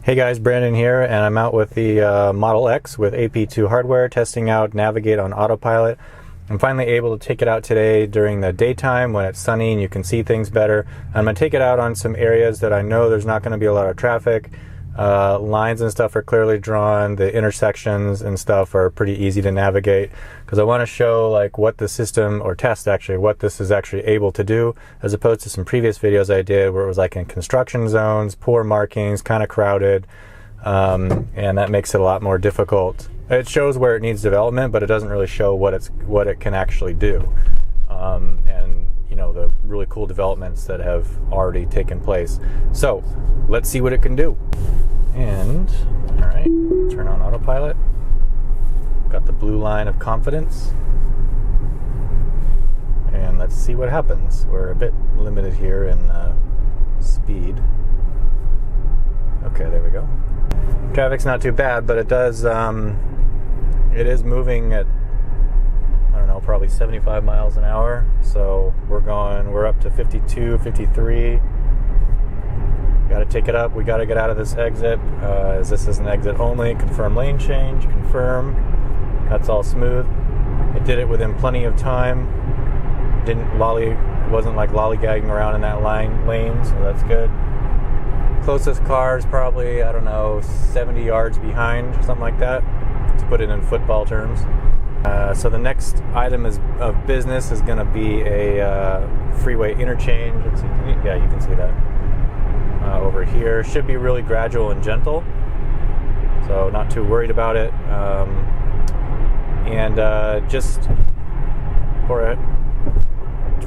Hey guys, Brandon here, and I'm out with the Model X with AP2 hardware, testing out Navigate on autopilot. I'm finally able to take it out today during the daytime when it's sunny and you can see things better. I'm going to take it out on some areas that I know there's not going to be a lot of traffic. Lines and stuff are clearly drawn. The intersections and stuff are pretty easy to navigate because I want to show like what the system, or test actually, what this is actually able to do, as opposed to some previous videos I did where it was like in construction zones, poor markings, kind of crowded, and that makes it a lot more difficult. It shows where it needs development, but it doesn't really show what it can actually do, and you know, the really cool developments that have already taken place. So let's see what it can do. And all right, turn on autopilot. Got the blue line of confidence, and let's see what happens. We're a bit limited here in speed. Okay, there we go. Traffic's not too bad, but it does it is moving at, I don't know, probably 75 miles an hour. So we're up to 52, 53. Got to take it up. We got to get out of this exit, as this is an exit only. Confirm lane change, confirm. That's all smooth. It did it within plenty of time. Wasn't like lollygagging around in that lane, so that's good. Closest car is probably, I don't know, 70 yards behind, something like that, to put it in football terms. So the next item of business is going to be a freeway interchange. Let's see. Yeah, you can see that over here. Should be really gradual and gentle, so not too worried about it. Just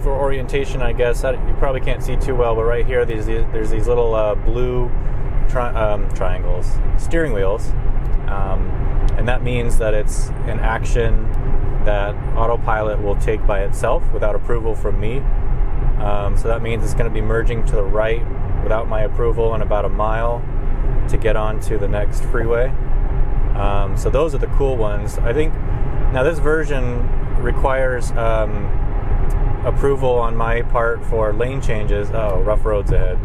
for orientation, I guess, you probably can't see too well, but right here there's these little blue triangles, steering wheels. And that means that it's an action that autopilot will take by itself without approval from me. So that means it's going to be merging to the right without my approval in about a mile to get onto the next freeway. So those are the cool ones. I think now this version requires approval on my part for lane changes. Oh, rough roads ahead.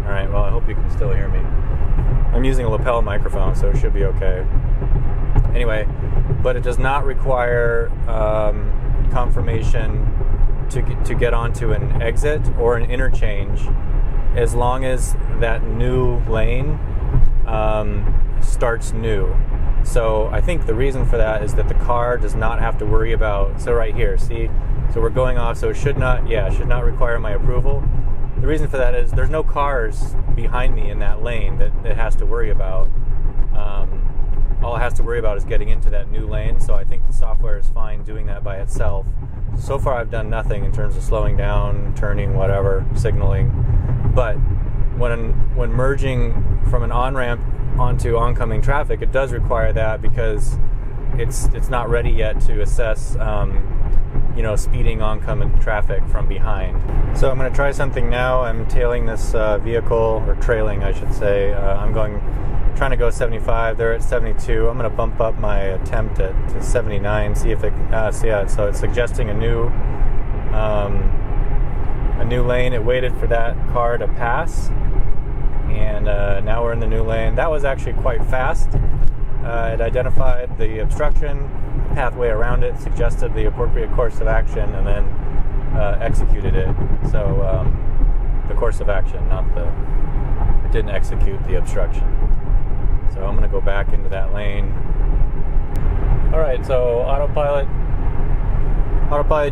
All right, well, I hope you can still hear me. I'm using a lapel microphone, so it should be okay. Anyway, but it does not require confirmation to get onto an exit or an interchange, as long as that new lane starts new. So I think the reason for that is that the car does not have to worry about, so right here, see? So we're going off, so it should not require my approval. The reason for that is there's no cars behind me in that lane that it has to worry about. All it has to worry about is getting into that new lane, so I think the software is fine doing that by itself. So far I've done nothing in terms of slowing down, turning, whatever, signaling. But when merging from an on-ramp onto oncoming traffic, it does require that because it's not ready yet to assess speeding oncoming traffic from behind. So I'm going to try something now. I'm tailing this vehicle, or trailing I should say. I'm trying to go 75. They're at 72. I'm going to bump up my attempt to 79, see if it so it's suggesting a new lane. It waited for that car to pass, and now we're in the new lane. That was actually quite fast. It identified the obstruction, pathway around it, suggested the appropriate course of action, and then executed it. So the course of action, it didn't execute the obstruction. So I'm going to go back into that lane. All right, so autopilot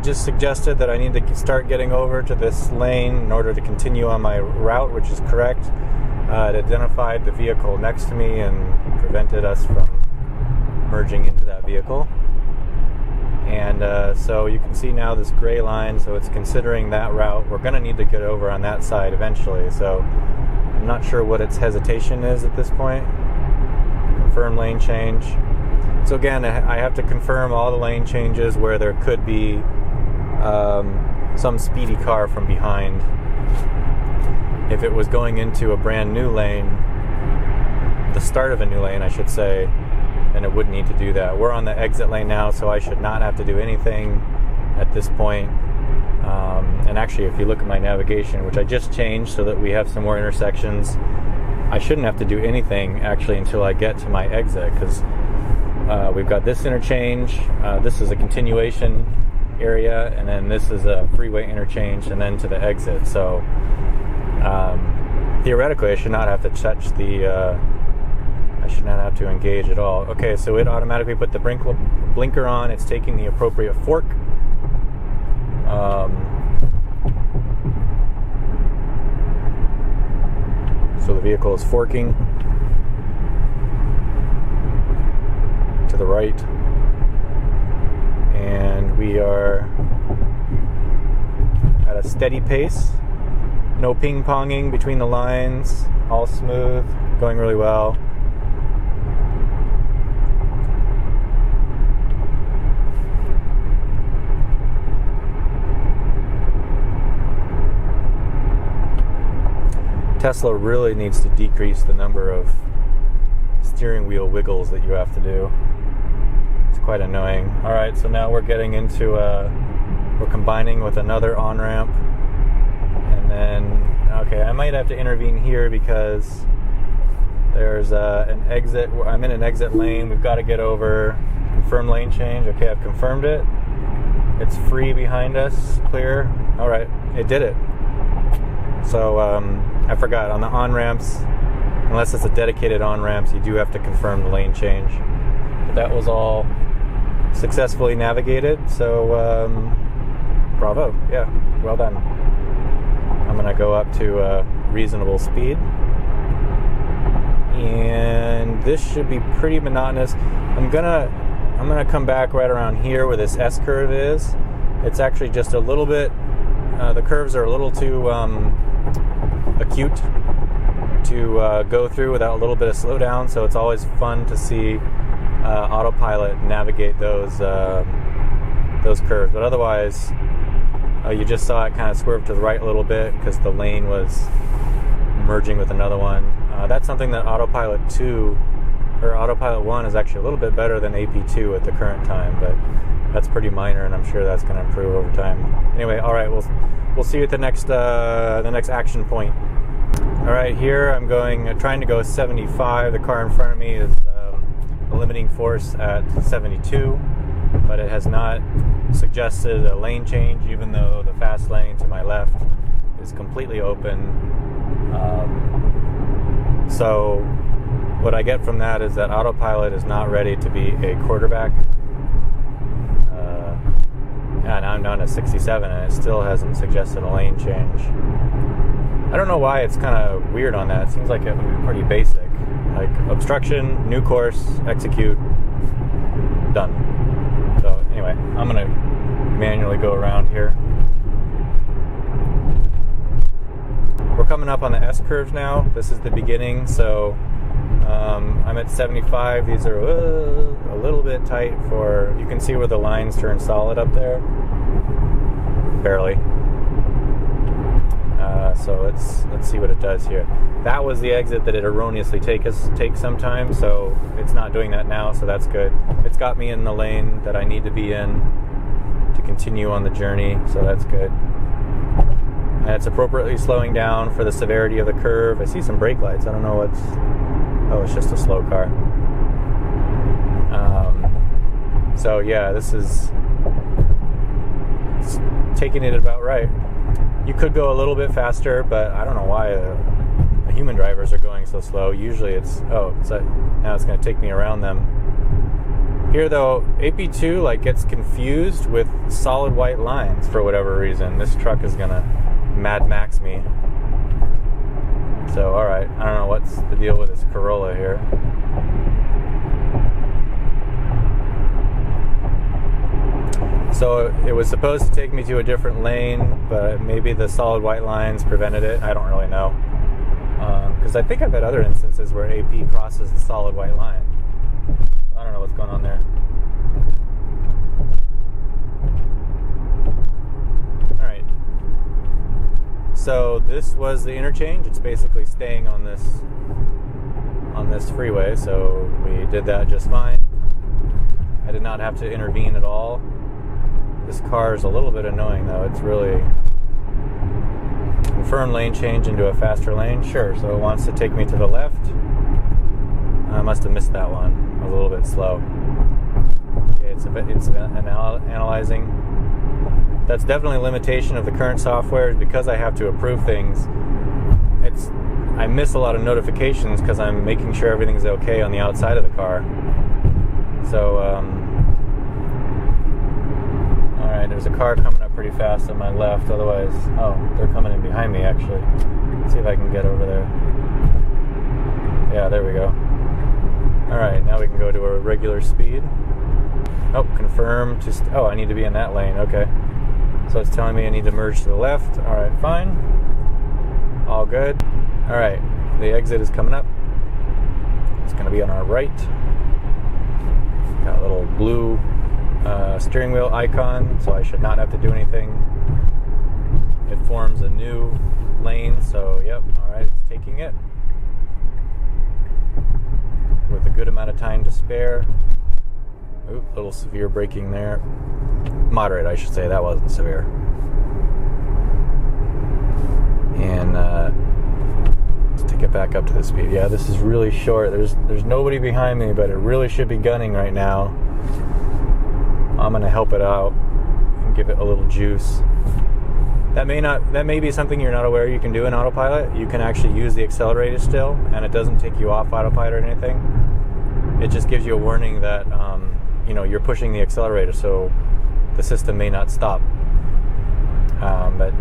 just suggested that I need to start getting over to this lane in order to continue on my route, which is correct. It identified the vehicle next to me and prevented us from merging into that vehicle. And so you can see now this gray line, so it's considering that route. We're going to need to get over on that side eventually, so I'm not sure what its hesitation is at this point. Confirm lane change. So again, I have to confirm all the lane changes where there could be some speedy car from behind. If it was going into a brand new lane, the start of a new lane I should say, then it would need to do that. We're on the exit lane now, so I should not have to do anything at this point. And actually, if you look at my navigation, which I just changed so that we have some more intersections, I shouldn't have to do anything actually until I get to my exit, because we've got this interchange. This is a continuation area, and then this is a freeway interchange, and then to the exit. So theoretically, I should not have to touch the. I should not have to engage at all. Okay, so it automatically put the blinker on. It's taking the appropriate fork. So the vehicle is forking to the right, and we are at a steady pace. No ping-ponging between the lines, all smooth, going really well. Tesla really needs to decrease the number of steering wheel wiggles that you have to do. It's quite annoying. Alright, so now we're getting into we're combining with another on-ramp, and then okay, I might have to intervene here because there's an exit. I'm in an exit lane. We've got to get over. Confirm lane change. Okay, I've confirmed it. It's free behind us. Clear. Alright, it did it. So I forgot, on the on-ramps, unless it's a dedicated on-ramps, you do have to confirm the lane change. But that was all successfully navigated, so bravo, yeah, well done. I'm going to go up to reasonable speed. And this should be pretty monotonous. I'm gonna come back right around here where this S curve is. It's actually just a little bit, the curves are a little too acute to go through without a little bit of slowdown, so it's always fun to see autopilot navigate those curves. But otherwise, you just saw it kind of swerve to the right a little bit because the lane was merging with another one. That's something that Autopilot 2 or Autopilot 1 is actually a little bit better than AP2 at the current time, but that's pretty minor, and I'm sure that's going to improve over time. Anyway, all right, we'll see you at the next action point. All right, here I'm trying to go 75. The car in front of me is a limiting force at 72, but it has not suggested a lane change, even though the fast lane to my left is completely open. So what I get from that is that Autopilot is not ready to be a quarterback. And I'm down to 67, and it still hasn't suggested a lane change. I don't know why it's kind of weird on that. It seems like it would be pretty basic. Like obstruction, new course, execute, done. So anyway, I'm going to manually go around here. We're coming up on the S curves now. This is the beginning, so I'm at 75. These are a little bit tight for, you can see where the lines turn solid up there. Barely. So let's see what it does here. That was the exit that it erroneously takes sometimes, so it's not doing that now, so that's good. It's got me in the lane that I need to be in to continue on the journey, so that's good. And it's appropriately slowing down for the severity of the curve. I see some brake lights. I don't know what's... Oh, it's just a slow car. So yeah, this is taking it about right. You could go a little bit faster, but I don't know why the human drivers are going so slow. Usually it's now it's going to take me around them. Here though, AP2 gets confused with solid white lines for whatever reason. This truck is going to Mad Max me. So alright, I don't know what's the deal with this Corolla here. So it was supposed to take me to a different lane, but maybe the solid white lines prevented it. I don't really know. Because I think I've had other instances where AP crosses the solid white line. I don't know what's going on there. Alright. So this was the interchange. It's basically staying on this freeway, so we did that just fine. I did not have to intervene at all. This car is a little bit annoying though. It's really confirm lane change into a faster lane. Sure, so it wants to take me to the left. I must have missed that one. I was a little bit slow. Okay, it's analyzing. That's definitely a limitation of the current software, is because I have to approve things. I miss a lot of notifications because I'm making sure everything's okay on the outside of the car. So, alright, there's a car coming up pretty fast on my left. Otherwise, oh, they're coming in behind me actually. Let's see if I can get over there. Yeah, there we go. Alright, now we can go to a regular speed. Oh, confirm to... I need to be in that lane. Okay. So it's telling me I need to merge to the left. Alright, fine. All good. Alright, the exit is coming up. It's going to be on our right. Got a little blue steering wheel icon, so I should not have to do anything. It forms a new lane, so yep, alright, it's taking it. With a good amount of time to spare. Oop, a little severe braking there. Moderate, I should say. That wasn't severe. And let's take it back up to the speed. Yeah, this is really short. There's nobody behind me, but it really should be gunning right now. I'm gonna help it out and give it a little juice. That may be something you're not aware you can do in autopilot. You can actually use the accelerator still, and it doesn't take you off autopilot or anything. It just gives you a warning that you're pushing the accelerator, so the system may not stop. But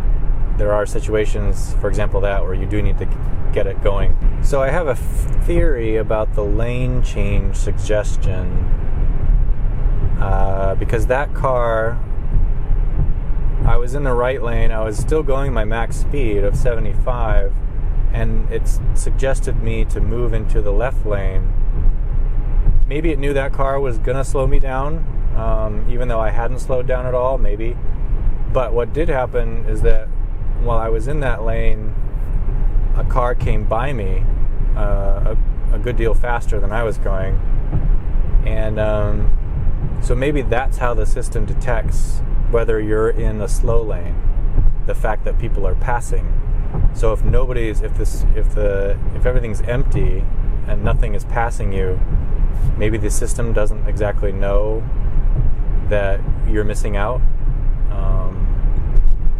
there are situations, for example, where you do need to get it going. So I have a theory about the lane change suggestion, because that car, I was in the right lane, I was still going my max speed of 75, and it suggested me to move into the left lane. Maybe it knew that car was gonna slow me down, even though I hadn't slowed down at all, maybe. But what did happen is that while I was in that lane, a car came by me a good deal faster than I was going. And so maybe that's how the system detects whether you're in a slow lane, the fact that people are passing. So if everything's empty and nothing is passing you, maybe the system doesn't exactly know that you're missing out,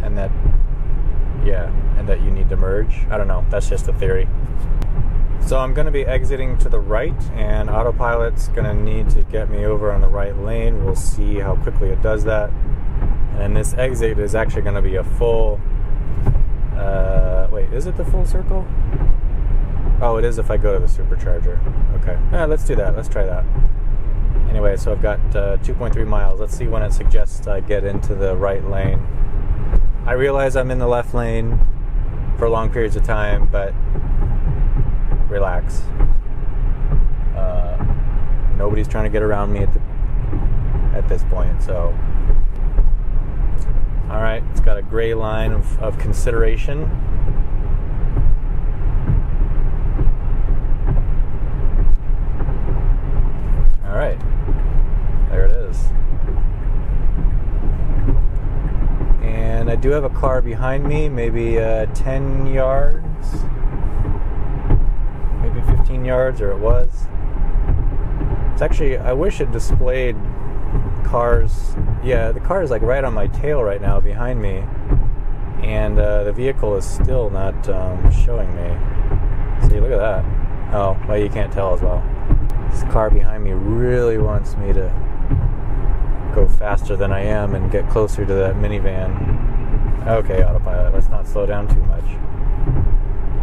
and that you need to merge. I don't know, that's just a theory. So I'm going to be exiting to the right, and autopilot's going to need to get me over on the right lane. We'll see how quickly it does that. And this exit is actually going to be a full... wait, is it the full circle? Oh, it is if I go to the supercharger. Okay. Let's do that. Let's try that. Anyway, so I've got 2.3 miles. Let's see when it suggests I get into the right lane. I realize I'm in the left lane for long periods of time, but relax. Nobody's trying to get around me at this point, so... Alright, it's got a gray line of consideration. Alright, there it is. And I do have a car behind me, maybe 10 yards, maybe 15 yards, or it was. It's actually, I wish it displayed cars. Yeah, the car is like right on my tail right now behind me, and the vehicle is still not showing me. See, look at that. Oh, well, you can't tell as well. This car behind me really wants me to go faster than I am and get closer to that minivan. Okay, autopilot, let's not slow down too much.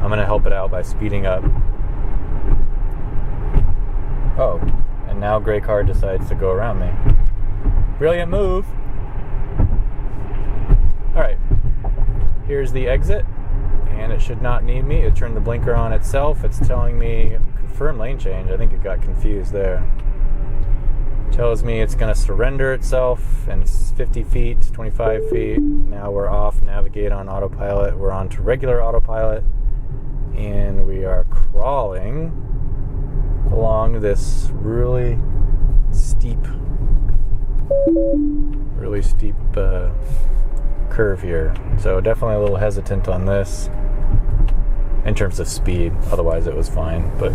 I'm going to help it out by speeding up. Oh, and now gray car decides to go around me. Brilliant move. Alright, here's the exit, and it should not need me. It turned the blinker on itself. It's telling me confirm lane change. I think it got confused there. Tells me it's going to surrender itself, and it's 50 feet, 25 feet. Now we're off navigate on autopilot. We're on to regular autopilot, and we are crawling along this really steep curve here. So definitely a little hesitant on this in terms of speed. Otherwise it was fine. But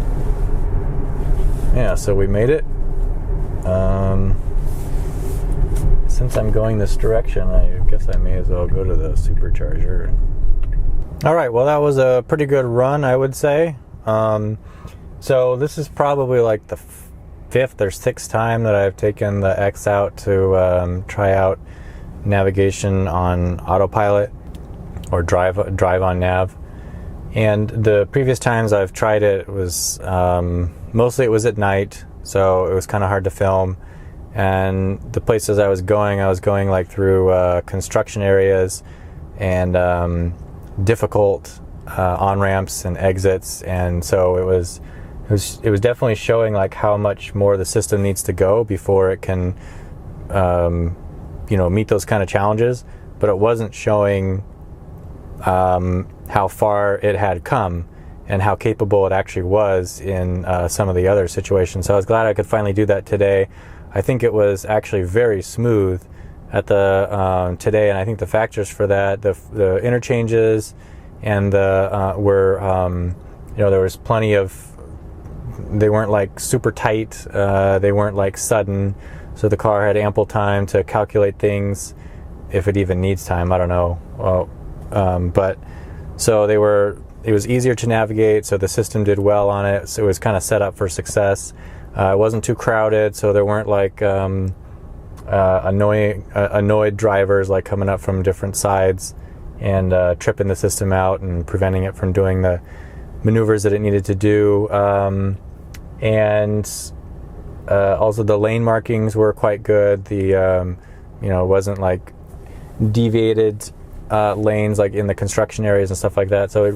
yeah, so we made it. Since I'm going this direction, I guess I may as well go to the supercharger. All right, well, that was a pretty good run, I would say. So this is probably like the fifth or sixth time that I've taken the X out to try out navigation on autopilot or drive on nav. And the previous times I've tried it was mostly it was at night, so it was kind of hard to film. And the places I was going like through construction areas and difficult on-ramps and exits, and so it was definitely showing like how much more the system needs to go before it can meet those kind of challenges. But it wasn't showing how far it had come and how capable it actually was in some of the other situations. So I was glad I could finally do that today. I think it was actually very smooth at the today, and I think the factors for that, the interchanges and the were there was plenty of, they weren't like super tight, they weren't like sudden, so the car had ample time to calculate things if it even needs time. I don't know. But so it was easier to navigate, so the system did well on it, so it was kind of set up for success. It wasn't too crowded, so there weren't like annoyed drivers like coming up from different sides and tripping the system out and preventing it from doing the maneuvers that it needed to do. And also the lane markings were quite good. The it wasn't like deviated lanes like in the construction areas and stuff like that. So I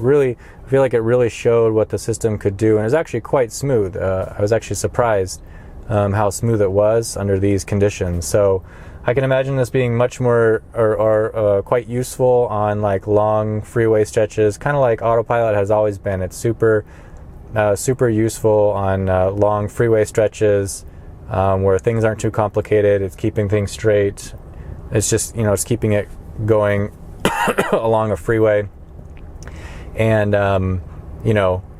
feel like it really showed what the system could do, and it was actually quite smooth. I was actually surprised how smooth it was under these conditions. So I can imagine this being much more or quite useful on like long freeway stretches, kind of like autopilot has always been. It's super useful on long freeway stretches where things aren't too complicated. It's keeping things straight. It's just it's keeping it going along a freeway, and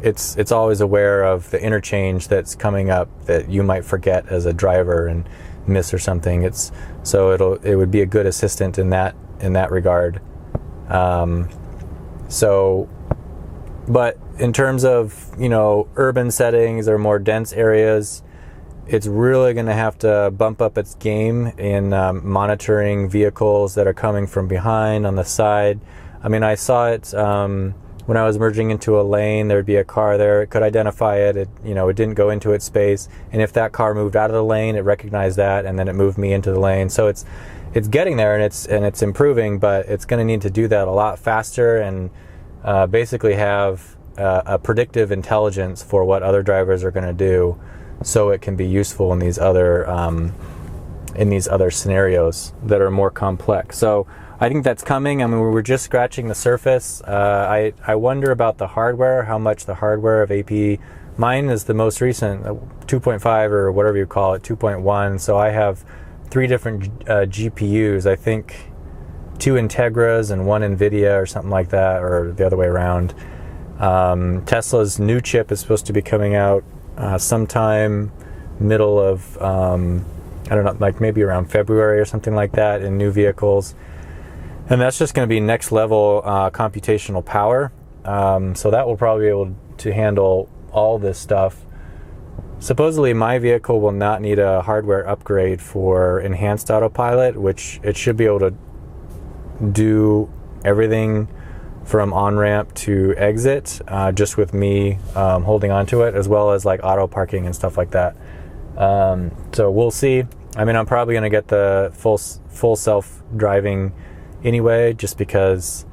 it's always aware of the interchange that's coming up that you might forget as a driver and miss or something. It would be a good assistant in that regard. But in terms of urban settings or more dense areas, it's really going to have to bump up its game in monitoring vehicles that are coming from behind on the side. I mean, I saw it when I was merging into a lane. There'd be a car there. It could identify it. It didn't go into its space. And if that car moved out of the lane, it recognized that, and then it moved me into the lane. So it's getting there, and it's improving, but it's going to need to do that a lot faster and basically have a predictive intelligence for what other drivers are going to do, so it can be useful in these other scenarios that are more complex. So I think that's coming. I mean, we were just scratching the surface. I wonder about the hardware, how much the hardware of AP. Mine is the most recent, 2.5 or whatever you call it, 2.1. So I have 3 different GPUs. I think 2 Integras and 1 NVIDIA or something like that, or the other way around. Tesla's new chip is supposed to be coming out sometime middle of, I don't know, like maybe around February or something like that in new vehicles. And that's just going to be next level computational power. So that will probably be able to handle all this stuff. Supposedly my vehicle will not need a hardware upgrade for enhanced autopilot, which it should be able to do everything from on-ramp to exit, just with me holding onto it, as well as like auto parking and stuff like that. So we'll see. I mean, I'm probably going to get the full self-driving anyway, just because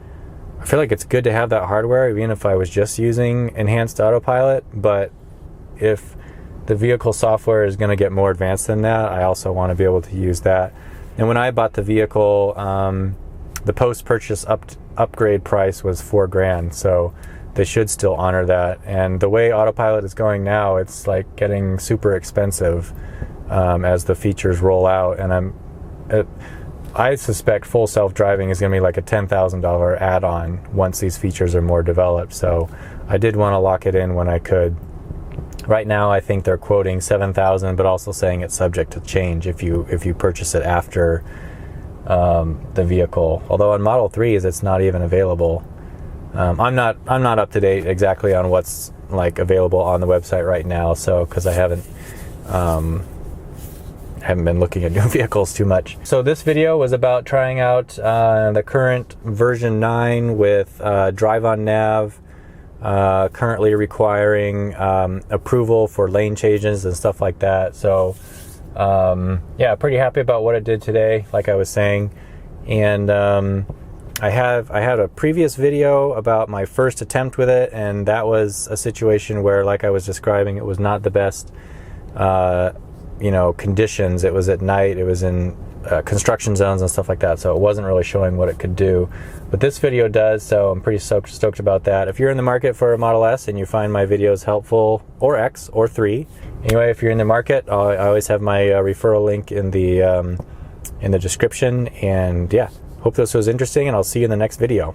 I feel like it's good to have that hardware, even if I was just using enhanced autopilot. But if the vehicle software is going to get more advanced than that, I also want to be able to use that. And when I bought the vehicle, the post-purchase upgrade price was $4,000, so they should still honor that. And the way autopilot is going now, it's like getting super expensive as the features roll out. And I suspect full self-driving is going to be like a $10,000 add-on once these features are more developed. So I did want to lock it in when I could. Right now, I think they're quoting $7,000, but also saying it's subject to change if you purchase it after the vehicle. Although on Model 3s, it's not even available. I'm not up to date exactly on what's like available on the website right now. So because I haven't been looking at new vehicles too much. So this video was about trying out the current version 9 with Drive on Nav. Currently requiring approval for lane changes and stuff like that. So yeah, pretty happy about what it did today, like I was saying. And I had a previous video about my first attempt with it, and that was a situation where, like I was describing, it was not the best conditions. It was at night, it was in construction zones and stuff like that, so it wasn't really showing what it could do. But this video does, so I'm pretty stoked about that. If you're in the market for a Model S and you find my videos helpful, or X, or 3, anyway, if you're in the market, I always have my referral link in the description. And yeah, hope this was interesting, and I'll see you in the next video.